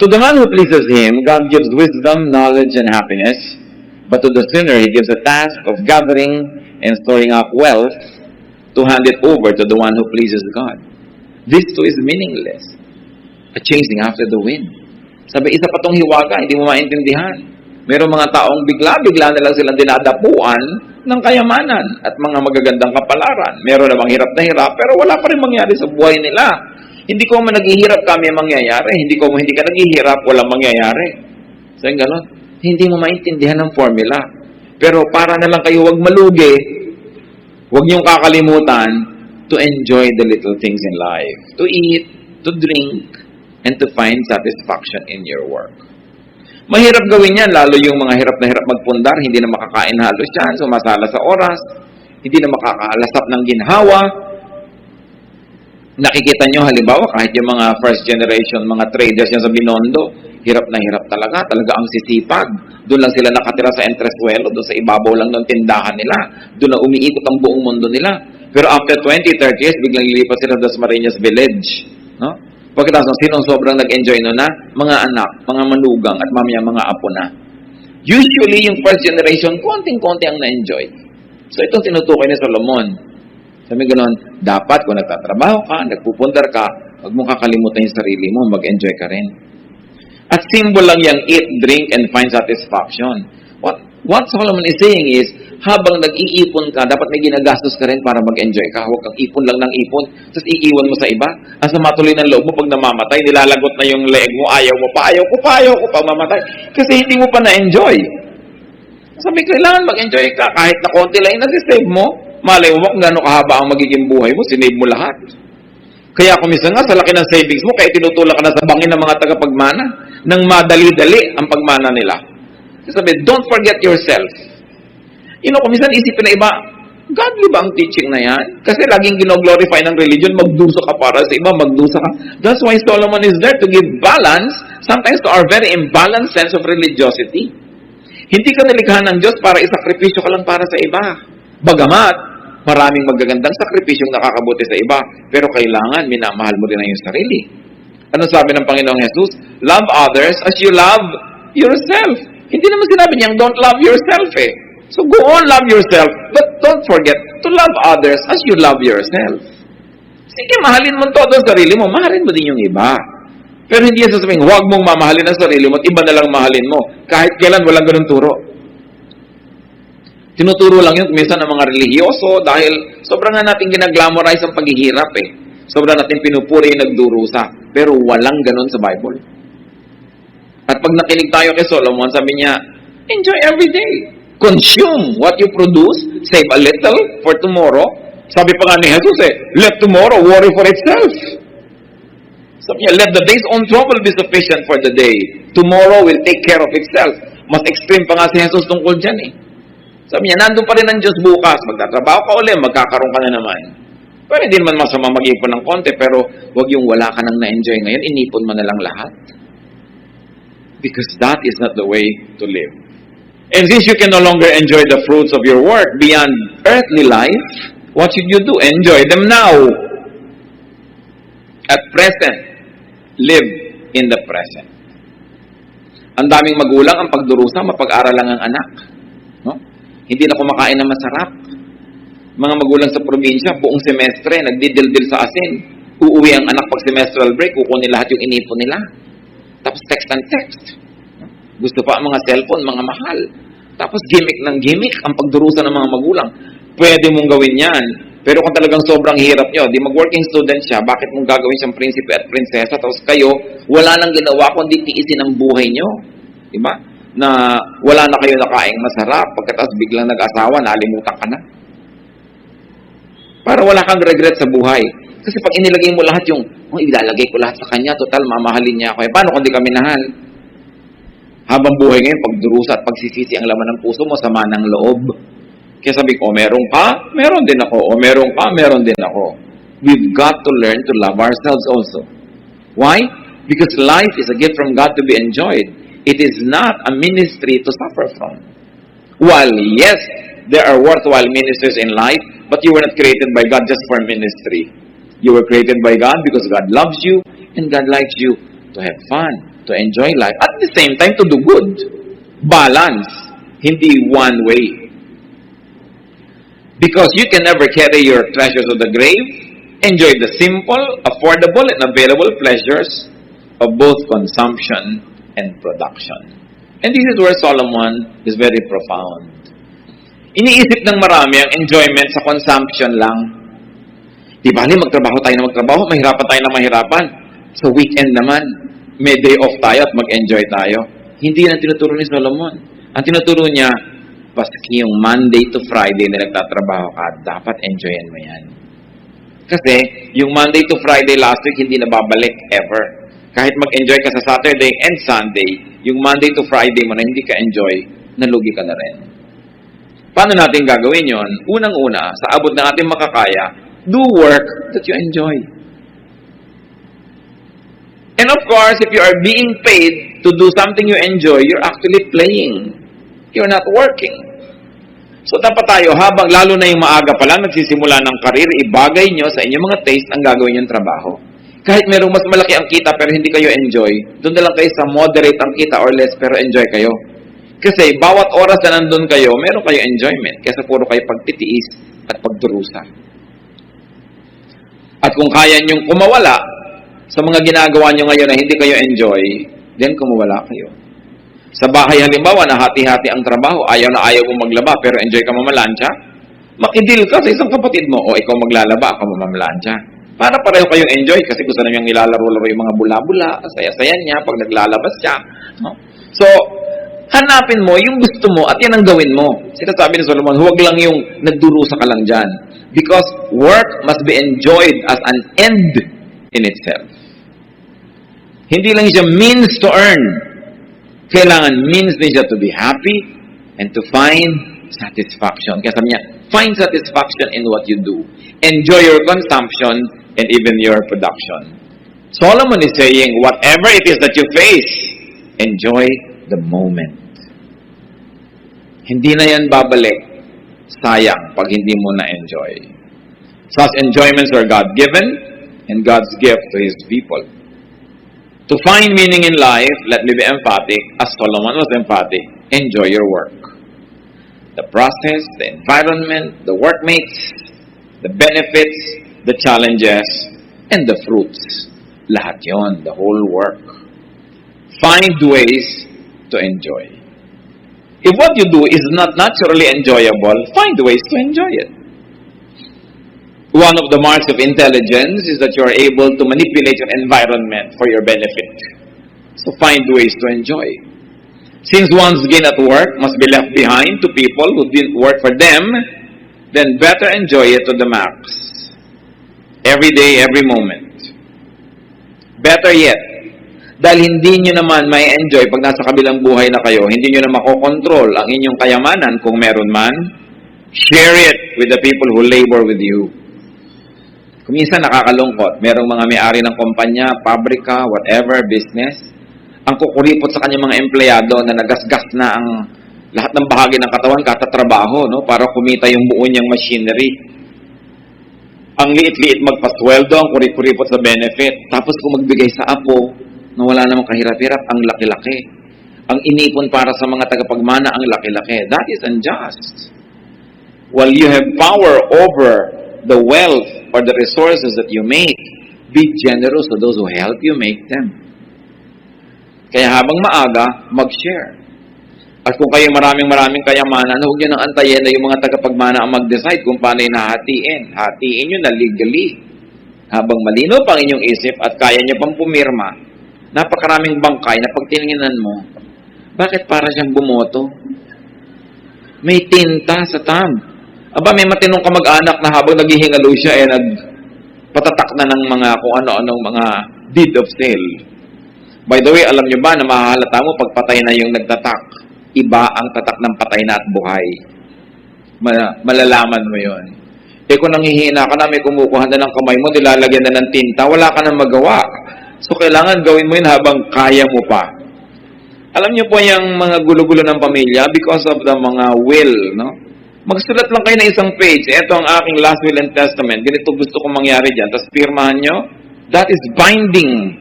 To the man who pleases him, God gives wisdom, knowledge, and happiness. But to the sinner, he gives a task of gathering and storing up wealth to hand it over to the one who pleases God. This too is meaningless. A chasing after the wind. Sabi, isa pa tong hiwaga, hindi mo maintindihan. Merong mga taong bigla-bigla na lang silang dinadapuan ng kayamanan at mga magagandang kapalaran. Meron namang hirap na hirap, pero wala pa rin mangyari sa buhay nila. Hindi ko man naghihirap kami mangyayari. Hindi ka naghihirap, walang mangyayari. So yung gano'n, hindi mo maintindihan ng formula. Pero para na lang kayo wag malugi, wag niyong kakalimutan to enjoy the little things in life. To eat, to drink, and to find satisfaction in your work. Mahirap gawin yan, lalo yung mga hirap na hirap magpundar, hindi na makakain halos yan, sumasala sa oras, hindi na makakalasap ng ginhawa. Nakikita nyo halimbawa, kahit yung mga first generation, mga traders yan sa Binondo, hirap na hirap talaga ang sisipag. Doon lang sila nakatira sa entresuelo, doon sa ibabaw lang ng tindahan nila. Doon na umiikot ang buong mundo nila. Pero after 20, 30 years, biglang lilipat sila sa Dasmariñas Village. No? Pagkatapos, sinong sobrang nag-enjoy no na? Mga anak, mga manugang, at mamaya mga apo na. Usually, yung first generation, konting-konti ang na-enjoy. So, itong tinutukoy ni Solomon. Sabi gano'n, dapat kung nagtatrabaho ka, nagpupundar ka, huwag mong kakalimutan yung sarili mo, mag-enjoy ka rin. At symbol lang yung eat, drink, and find satisfaction. What Solomon is saying is, habang nag-iipon ka, dapat may ginagastos ka rin para mag-enjoy ka. Huwag kang ipon lang ng ipon, tapos iiwan mo sa iba. Asa matuloy ng loob mo pag namamatay, nilalagot na yung leeg mo, ayaw ko pa mamatay. Kasi hindi mo pa na-enjoy. Sabi, kailangan mag-enjoy ka. Kahit na konti lang yung nasi-save mo, malay mo kung gano'ng kahaba ang magiging buhay mo, sinave mo lahat. Kaya kumisa nga, sa laki ng savings mo, kaya tinutulak ka na sa bangin ng mga tagapagmana, nang madali-dali ang pagmana nila. Sabi, don't forget yourself. Kumisan isipin na iba, godly ba ang teaching na yan? Kasi laging gino-glorify ng religion, magdusa ka para sa iba, magdusa ka. That's why Solomon is there to give balance, sometimes to our very imbalanced sense of religiosity. Hindi ka nilikha ng Diyos para isakripisyo ka lang para sa iba. Bagamat, maraming magagandang sakripisyong nakakabuti sa iba, pero kailangan minamahal mo din ang iyong sarili. Ano sabi ng Panginoong Jesus? Love others as you love yourself. Hindi naman sinabi niyang don't love yourself eh. So go on, love yourself, but don't forget to love others as you love yourself. Sige, mahalin mo todo ang sarili mo, mahalin mo din yung iba. Pero hindi yan sasabihin, huwag mong mamahalin ang sarili mo at iba na lang mahalin mo. Kahit kailan walang ganun turo. Tinuturo lang yun minsan ng mga relihiyoso dahil sobrang nga natin ginaglamorize ang paghihirap eh. Sobrang natin pinupuri yung nagdurusa. Pero walang ganun sa Bible. At pag nakinig tayo kay Solomon, sabi niya, enjoy every day. Consume what you produce. Save a little for tomorrow. Sabi pa nga ni Jesus let tomorrow worry for itself. Sabi niya, let the day's own trouble be sufficient for the day. Tomorrow will take care of itself. Mas extreme pa nga si Jesus tungkol dyan Sabi niya, nandun pa rin ang Diyos bukas. Magtatrabaho ka ulit, magkakaroon ka na naman. Pero hindi naman masama mag-ipon ng konti, pero wag yung wala ka nang na-enjoy ngayon, inipon mo na lang lahat. Because that is not the way to live. And since you can no longer enjoy the fruits of your work beyond earthly life, what should you do? Enjoy them now. At present, live in the present. Ang daming magulang ang pagdurusa, mapag-aral lang ang anak. No? Hindi na kumakain na masarap. Mga magulang sa probinsya, buong semestre, nagdidildil sa asin. Uuwi ang anak pag semestral break, kukunin lahat yung inipon nila. Tapos text and text. Gusto pa ang mga cellphone, mga mahal. Tapos gimmick ng gimmick ang pagdurusa ng mga magulang. Pwede mong gawin yan. Pero kung talagang sobrang hirap nyo, di mag-working student siya, bakit mong gagawin siyang prinsipe at prinsesa? Tapos kayo, wala nang ginawa kundi tiisin ang buhay nyo. Diba? Na wala na kayo nakaing masarap. Pagkatapos biglang nag-asawa, nalimutan ka na. Para wala kang regret sa buhay. Kasi pag inilagay mo lahat yung, ilalagay ko lahat sa kanya, total, mamahalin niya ako. Paano kung di kami nahal? Habang buhay ngayon, pagdurusa at pagsisisi ang laman ng puso mo, sama ng loob. Kaya sabi ko, meron ka, meron din ako. O meron ka, meron din ako. We've got to learn to love ourselves also. Why? Because life is a gift from God to be enjoyed. It is not a ministry to suffer from. While, yes, there are worthwhile ministers in life, but you were not created by God just for ministry. You were created by God because God loves you and God likes you to have fun, to to enjoy life. At the same time, to do good. Balance. Hindi one way. Because you can never carry your treasures to the grave. Enjoy the simple, affordable, and available pleasures of both consumption and production. And this is where Solomon is very profound. Iniisip ng marami ang enjoyment sa consumption lang. Di bali, magtrabaho tayo na magtrabaho, mahirapan tayo na mahirapan. Sa weekend naman, may day off tayo at mag-enjoy tayo. Hindi yan ang tinuturo ni Solomon. Ang tinuturo niya, paski yung Monday to Friday na nagtatrabaho ka, dapat enjoyin mo yan. Kasi, yung Monday to Friday last week, hindi na babalik ever. Kahit mag-enjoy ka sa Saturday and Sunday, yung Monday to Friday mo na hindi ka enjoy, nalugi ka na rin. Paano natin gagawin yon? Unang-una, sa abot ng ating makakaya, do work that you enjoy. And of course, if you are being paid to do something you enjoy, you're actually playing. You're not working. So dapat tayo, habang lalo na yung maaga pa lang, nagsisimula ng karir, ibagay nyo sa inyong mga taste ang gagawin yung trabaho. Kahit merong mas malaki ang kita pero hindi kayo enjoy, doon na lang kayo sa moderate ang kita or less pero enjoy kayo. Kasi bawat oras na nandun kayo, meron kayo enjoyment. Kesa puro kayo pagtitiis at pagdurusa. At kung kaya nyong kumawala sa mga ginagawa nyo ngayon na hindi kayo enjoy, then kumawala kayo. Sa bahay halimbawa, na hati-hati ang trabaho, ayaw na ayaw mong maglaba, pero enjoy ka mamalansya, makidil ka sa isang kapatid mo, o ikaw maglalaba, ako mamalansya. Para pareho kayong enjoy, kasi gusto na niyang nilalaro-laro yung mga bula-bula, saya-saya niya pag naglalabas siya. No? So, hanapin mo yung gusto mo at yan ang gawin mo. Sinasabi ni Solomon, huwag lang yung nagdurusa ka lang dyan. Because work must be enjoyed as an end in itself. Hindi lang siya means to earn. Kailangan means din siya to be happy and to find satisfaction. Kaya sabi niya, find satisfaction in what you do. Enjoy your consumption and even your production. Solomon is saying, whatever it is that you face, enjoy the moment. Hindi na yan babalik. Sayang pag hindi mo na-enjoy. Such enjoyments are God-given and God's gift to His people. To find meaning in life, let me be emphatic, as Solomon was emphatic, enjoy your work. The process, the environment, the workmates, the benefits, the challenges, and the fruits. Lahat yon, the whole work. Find ways to enjoy. If what you do is not naturally enjoyable, find ways to enjoy it. One of the marks of intelligence is that you are able to manipulate your environment for your benefit. So find ways to enjoy. Since one's gain at work must be left behind to people who didn't work for them, then better enjoy it to the max. Every day, every moment. Better yet, dahil hindi nyo naman may enjoy pag nasa kabilang buhay na kayo, hindi nyo na makokontrol ang inyong kayamanan kung meron man, share it with the people who labor with you. Kuminsan nakakalungkot, merong mga may-ari ng kumpanya, pabrika, whatever, business, ang kukuripot sa kanyang mga empleyado na nagasgas na ang lahat ng bahagi ng katawan katatrabaho, no, para kumita yung buo niyang machinery. Ang liit-liit magpasweldo, ang kuripot sa benefit. Tapos kung magbigay sa apo, na wala namang kahirap-hirap, ang laki-laki. Ang inipon para sa mga tagapagmana, ang laki-laki. That is unjust. While you have power over the wealth or the resources that you make, be generous to those who help you make them. Kaya habang maaga, mag-share. At kung kayo maraming kayamanan, huwag nyo nang antayin na yung mga tagapagmana ang mag-decide kung paano yung hahatiin. Hatiin nyo na legally. Habang malino pang inyong isip at kaya nyo pang pumirma, napakaraming bangkay na pag tiningnan mo, bakit para siyang bumoto? May tinta sa thumb. Aba, may matinong kamag-anak na habang naghihingalo siya, nagpatatak na ng mga kung ano-anong mga deed of sale. By the way, alam nyo ba na mahahalata mo pag patay na yung nagtatak? Iba ang tatak ng patay na at buhay. Malalaman mo yon. Kung nanghihina ka na, may kumukuha na ng kamay mo, nilalagyan na ng tinta, wala ka nang magawa. So, kailangan gawin mo yun habang kaya mo pa. Alam nyo po yung mga gulo-gulo ng pamilya because of the mga will, no? Magsulat lang kayo ng isang page. Ito ang aking last will and testament. Ganito gusto kong mangyari dyan. Tapos pirmahan nyo. That is binding.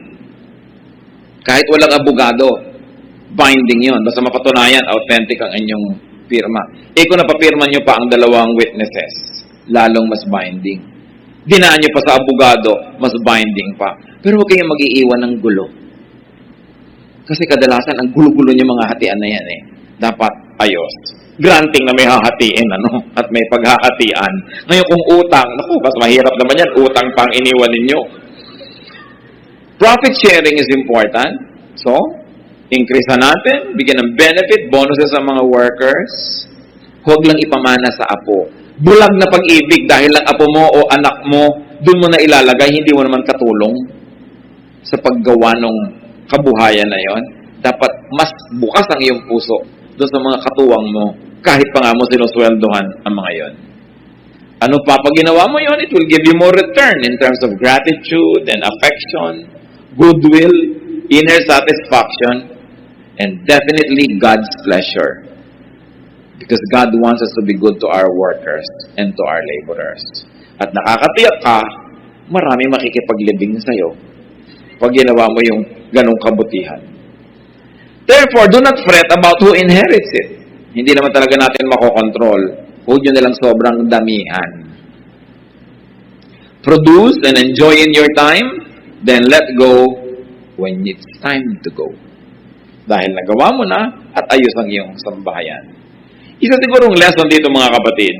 Kahit walang abogado, binding yon. Basta mapatunayan, authentic ang inyong pirma. Kung napapirma nyo pa ang dalawang witnesses, lalong mas binding. Dinaan nyo pa sa abogado, mas binding pa. Pero huwag kayong mag-iiwan ng gulo. Kasi kadalasan, ang gulo-gulo nyo mga hatian na yan dapat ayos. Granting na may hahatiin, at may paghahatian. Ngayon kung utang, mas mahirap naman yan, utang pang iniwan ninyo. Profit sharing is important. So, increase na natin, bigyan ng benefit, bonuses sa mga workers. Huwag lang ipamana sa apo. Bulag na pag-ibig dahil lang apo mo o anak mo, dun mo na ilalagay, hindi mo naman katulong sa paggawa ng kabuhayan na yon. Dapat mas bukas ang iyong puso doon sa mga katuwang mo, kahit pa nga mo sinusweldohan ang mga yon. Ano pa pag ginawa mo yon, it will give you more return in terms of gratitude and affection, goodwill, inner satisfaction, and definitely God's pleasure. Because God wants us to be good to our workers and to our laborers. At nakakatiyak ka, marami makikipaglibing sa'yo pag ginawa mo yung ganong kabutihan. Therefore, do not fret about who inherits it. Hindi naman talaga natin makokontrol. Huwag nyo nalang sobrang damihan. Produce and enjoy in your time, then let go when it's time to go. Dahil nagawa mo na at ayos ang iyong sambahayan. Isa sigurong lesson dito mga kapatid,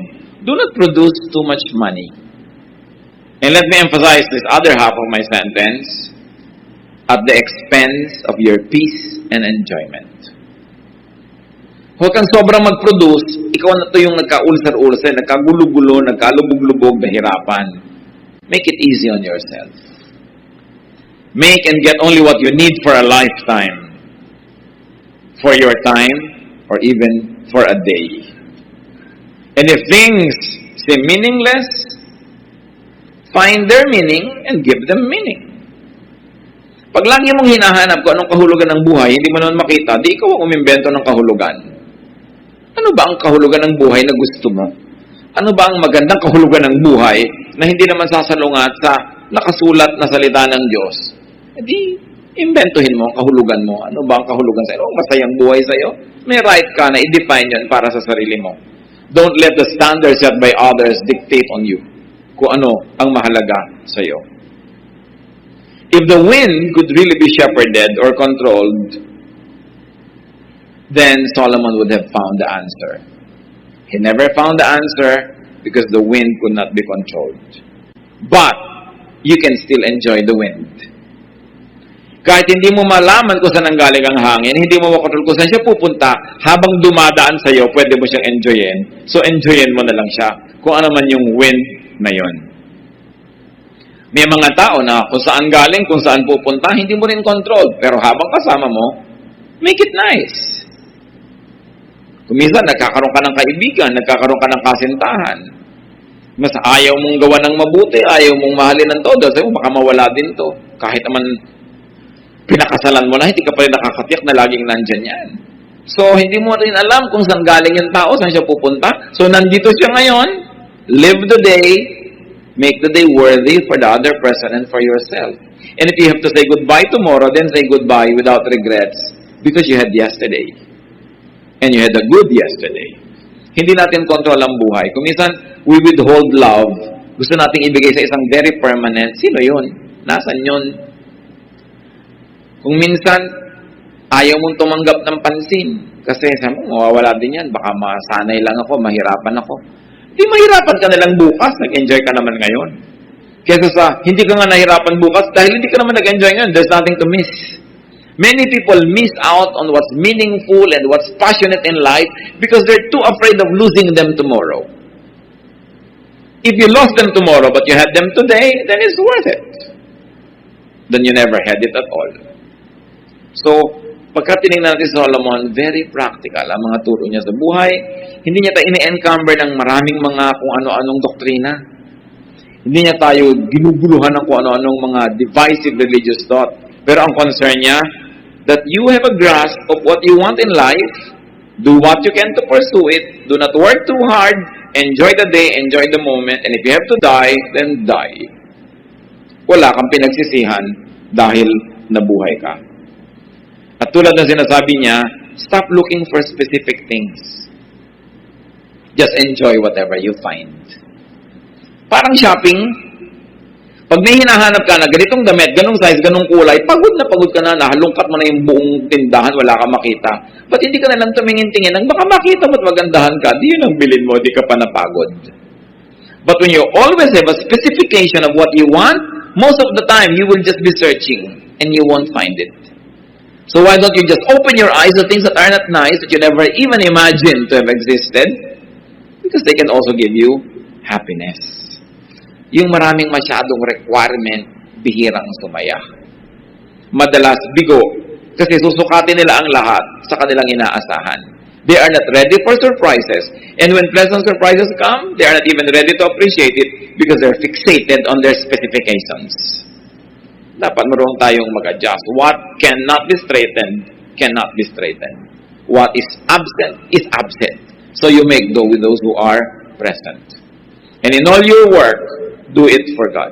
do not produce too much money. And let me emphasize this other half of my sentence, at the expense of your peace and enjoyment. Huwag kang sobrang mag-produce, ikaw na ito yung nagka-ulcer-ulcer, nagka-gulo-gulo, nagka-lubog-lubog, nahirapan. Make it easy on yourself. Make and get only what you need for a lifetime. For your time, or even for a day. And if things seem meaningless, find their meaning and give them meaning. Pag lagi mong hinahanap kung anong kahulugan ng buhay, hindi mo naman makita, di ikaw ang umimbento ng kahulugan. Ano ba ang kahulugan ng buhay na gusto mo? Ano ba ang magandang kahulugan ng buhay na hindi naman sasalungat sa nakasulat na salita ng Diyos? Di, imbentohin mo ang kahulugan mo. Ano ba ang kahulugan sa'yo? Masayang buhay sa'yo? May right ka na i-define yan para sa sarili mo. Don't let the standards set by others dictate on you kung ano ang mahalaga sa'yo. If the wind could really be shepherded or controlled, then Solomon would have found the answer. He never found the answer because the wind could not be controlled. But you can still enjoy the wind. Kahit hindi mo malaman kung saan ang galing ang hangin, hindi mo makontrol kung saan siya pupunta, habang dumadaan sa iyo, pwede mo siyang enjoyin. So enjoyin mo na lang siya kung ano man yung wind na yon. May mga tao na kung saan galing, kung saan pupunta, hindi mo rin control. Pero habang kasama mo, make it nice. Kung minsan, nagkakaroon ka ng kaibigan, nagkakaroon ka ng kasintahan. Mas ayaw mong gawa ng mabuti, ayaw mong mahalin ng todo. Sabi mo, baka mawala din to. Kahit naman pinakasalan mo na, hindi ka pa rin nakakatiyak na laging nandyan yan. So, hindi mo rin alam kung saan galing yung tao, saan siya pupunta. So, nandito siya ngayon. Live the day. Make the day worthy for the other person and for yourself. And if you have to say goodbye tomorrow, then say goodbye without regrets because you had yesterday. And you had a good yesterday. Hindi natin control ang buhay. Kung minsan, we withhold love. Gusto nating ibigay sa isang very permanent. Sino yun? Nasaan yun? Kung minsan, ayaw mong tumanggap ng pansin. Kasi sabi mo, mawawala din yan. Baka masanay lang ako, mahirapan ako. Di mahirapan ka na lang bukas, nag-enjoy ka naman ngayon. Kesa sa, hindi ka nga nahirapan bukas dahil hindi ka naman nag-enjoy ngayon, there's nothing to miss. Many people miss out on what's meaningful and what's passionate in life because they're too afraid of losing them tomorrow. If you lost them tomorrow but you had them today, then it's worth it. Then you never had it at all. So, pagka tinignan natin si Solomon, very practical ang mga turo niya sa buhay. Hindi niya tayo ini-encumber ng maraming mga kung ano-anong doktrina. Hindi niya tayo ginuguluhan ng kung ano-anong mga divisive religious thought. Pero ang concern niya, that you have a grasp of what you want in life, do what you can to pursue it, do not work too hard, enjoy the day, enjoy the moment, and if you have to die, then die. Wala kang pinagsisihan dahil nabuhay ka. At tulad ng sinasabi niya, stop looking for specific things. Just enjoy whatever you find. Parang shopping. Pag may hinahanap ka na ganitong damit, ganong size, ganong kulay, pagod ka na, nahalungkat mo na yung buong tindahan, wala ka makita. Ba't hindi ka na lang tumingin-tingin? Ang baka makita mo't magandahan ka, di yun ang bilin mo, di ka pa napagod. But when you always have a specification of what you want, most of the time, you will just be searching and you won't find it. So why don't you just open your eyes to things that are not nice, that you never even imagined to have existed? Because they can also give you happiness. Yung maraming masyadong requirement, bihirang sumaya. Madalas bigo, kasi susukatin nila ang lahat sa kanilang inaasahan. They are not ready for surprises. And when pleasant surprises come, they are not even ready to appreciate it because they're fixated on their specifications. Dapat marunong tayong mag-adjust. What cannot be straightened, cannot be straightened. What is absent, is absent. So you make do with those who are present. And in all your work, do it for God.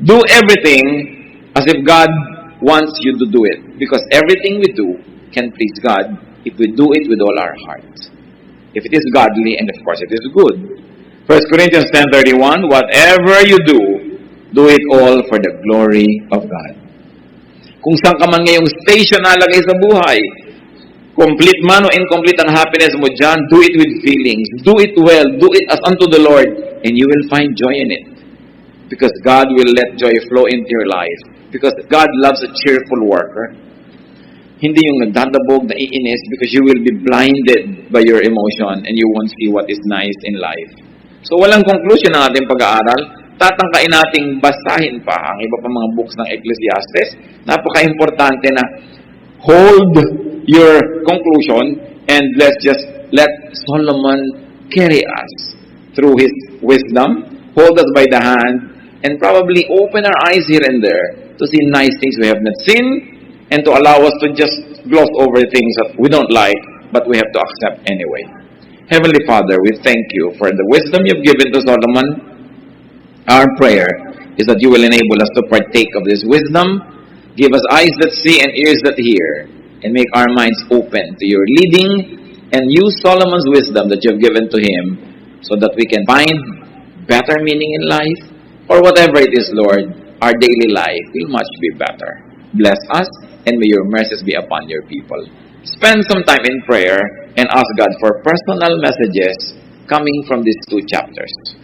Do everything as if God wants you to do it. Because everything we do can please God if we do it with all our heart. If it is godly, and of course it is good. 1 Corinthians 10:31, whatever you do it all for the glory of God. Kung saan ka man ngayong station nalagay sa buhay, complete man o incomplete ang happiness mo dyan, do it with feelings. Do it well. Do it as unto the Lord. And you will find joy in it. Because God will let joy flow into your life. Because God loves a cheerful worker. Hindi yung nagdadabog, naiinis, because you will be blinded by your emotion and you won't see what is nice in life. So walang conclusion ng ating pag-aaral. Tatangkain nating basahin pa ang iba pa mga books ng Ecclesiastes. Napaka-importante na hold your conclusion and let's just let Solomon carry us through his wisdom, hold us by the hand, and probably open our eyes here and there to see nice things we have not seen and to allow us to just gloss over things that we don't like, but we have to accept anyway. Heavenly Father, we thank you for the wisdom you've given to Solomon. Our prayer is that you will enable us to partake of this wisdom. Give us eyes that see and ears that hear, and make our minds open to your leading, and use Solomon's wisdom that you have given to him so that we can find better meaning in life, or whatever it is, Lord, our daily life will much be better. Bless us, and may your mercies be upon your people. Spend some time in prayer and ask God for personal messages coming from these two chapters.